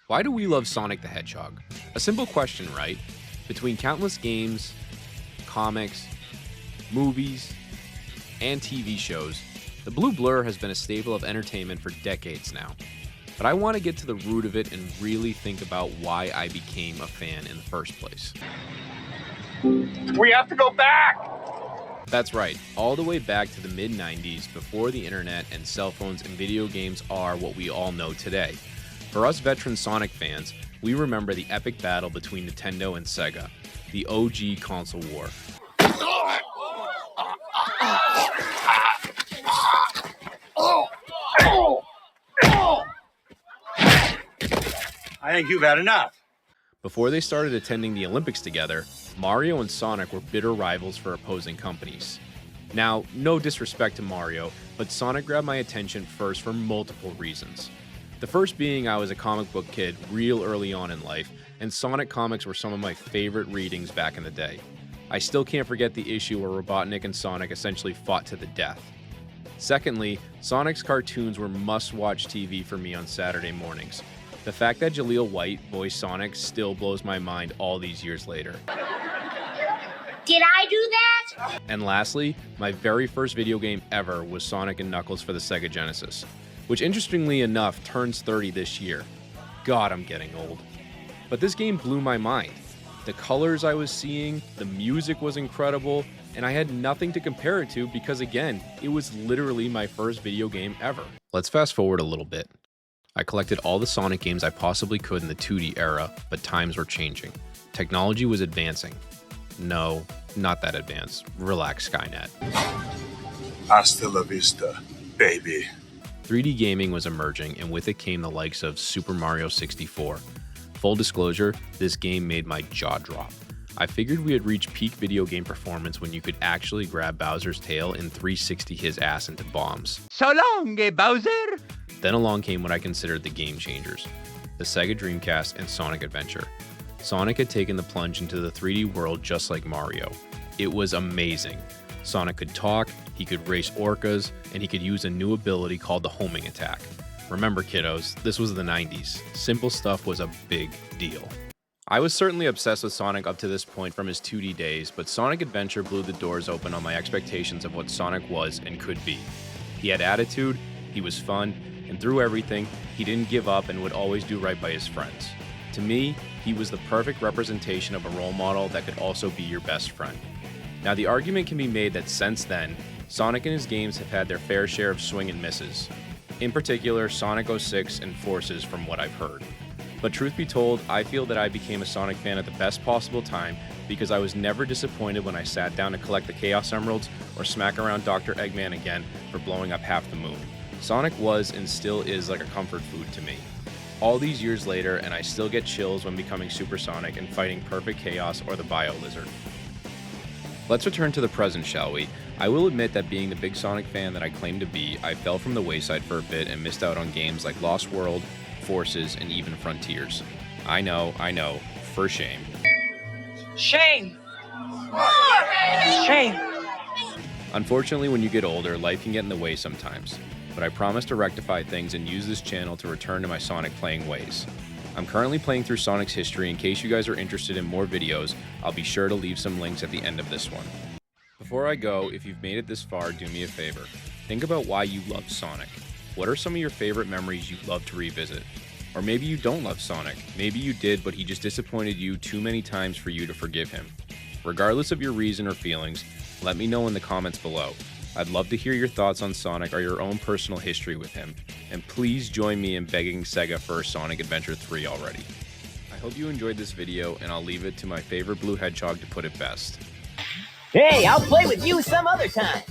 Why do we love Sonic the Hedgehog? A simple question, right? Between countless games, comics, movies, and TV shows, the blue blur has been a staple of entertainment for decades now. But I want to get to the root of it and really think about why I became a fan in the first place. We have to go back! That's right, all the way back to the mid-90s, before the internet and cell phones and video games are what we all know today. For us veteran Sonic fans, we remember the epic battle between Nintendo and Sega, the OG console war. I think you've had enough. Before they started attending the Olympics together, Mario and Sonic were bitter rivals for opposing companies. Now, no disrespect to Mario, but Sonic grabbed my attention first for multiple reasons. The first being I was a comic book kid real early on in life, and Sonic comics were some of my favorite readings back in the day. I still can't forget the issue where Robotnik and Sonic essentially fought to the death. Secondly, Sonic's cartoons were must-watch TV for me on Saturday mornings. The fact that Jaleel White voiced Sonic still blows my mind all these years later. Did I do that? And lastly, my very first video game ever was Sonic & Knuckles for the Sega Genesis, which interestingly enough turns 30 this year. God, I'm getting old. But this game blew my mind. The colors I was seeing, the music was incredible, and I had nothing to compare it to because again, it was literally my first video game ever. Let's fast forward a little bit. I collected all the Sonic games I possibly could in the 2D era, but times were changing. Technology was advancing. No, not that advanced. Relax, Skynet. Hasta la vista, baby. 3D gaming was emerging, and with it came the likes of Super Mario 64. Full disclosure, this game made my jaw drop. I figured we had reached peak video game performance when you could actually grab Bowser's tail and 360 his ass into bombs. So long, Bowser! Then along came what I considered the game changers, the Sega Dreamcast and Sonic Adventure. Sonic had taken the plunge into the 3D world just like Mario. It was amazing. Sonic could talk, he could race orcas, and he could use a new ability called the homing attack. Remember kiddos, this was the 90s. Simple stuff was a big deal. I was certainly obsessed with Sonic up to this point from his 2D days, but Sonic Adventure blew the doors open on my expectations of what Sonic was and could be. He had attitude, he was fun, and through everything, he didn't give up and would always do right by his friends. To me, he was the perfect representation of a role model that could also be your best friend. Now, the argument can be made that since then, Sonic and his games have had their fair share of swing and misses. In particular, Sonic 06 and Forces from what I've heard. But truth be told, I feel that I became a Sonic fan at the best possible time because I was never disappointed when I sat down to collect the Chaos Emeralds or smack around Dr. Eggman again for blowing up half the moon. Sonic was and still is like a comfort food to me. All these years later, and I still get chills when becoming Super Sonic and fighting Perfect Chaos or the Bio Lizard. Let's return to the present, shall we? I will admit that being the big Sonic fan that I claim to be, I fell from the wayside for a bit and missed out on games like Lost World, Forces, and even Frontiers. I know, for shame. Shame! Shame! Unfortunately, when you get older, life can get in the way sometimes. But I promise to rectify things and use this channel to return to my Sonic playing ways. I'm currently playing through Sonic's history. In case you guys are interested in more videos, I'll be sure to leave some links at the end of this one. Before I go, if you've made it this far, do me a favor. Think about why you love Sonic. What are some of your favorite memories you'd love to revisit? Or maybe you don't love Sonic. Maybe you did, but he just disappointed you too many times for you to forgive him. Regardless of your reason or feelings, let me know in the comments below. I'd love to hear your thoughts on Sonic or your own personal history with him. And please join me in begging Sega for Sonic Adventure 3 already. I hope you enjoyed this video, and I'll leave it to my favorite blue hedgehog to put it best. Hey, I'll play with you some other time.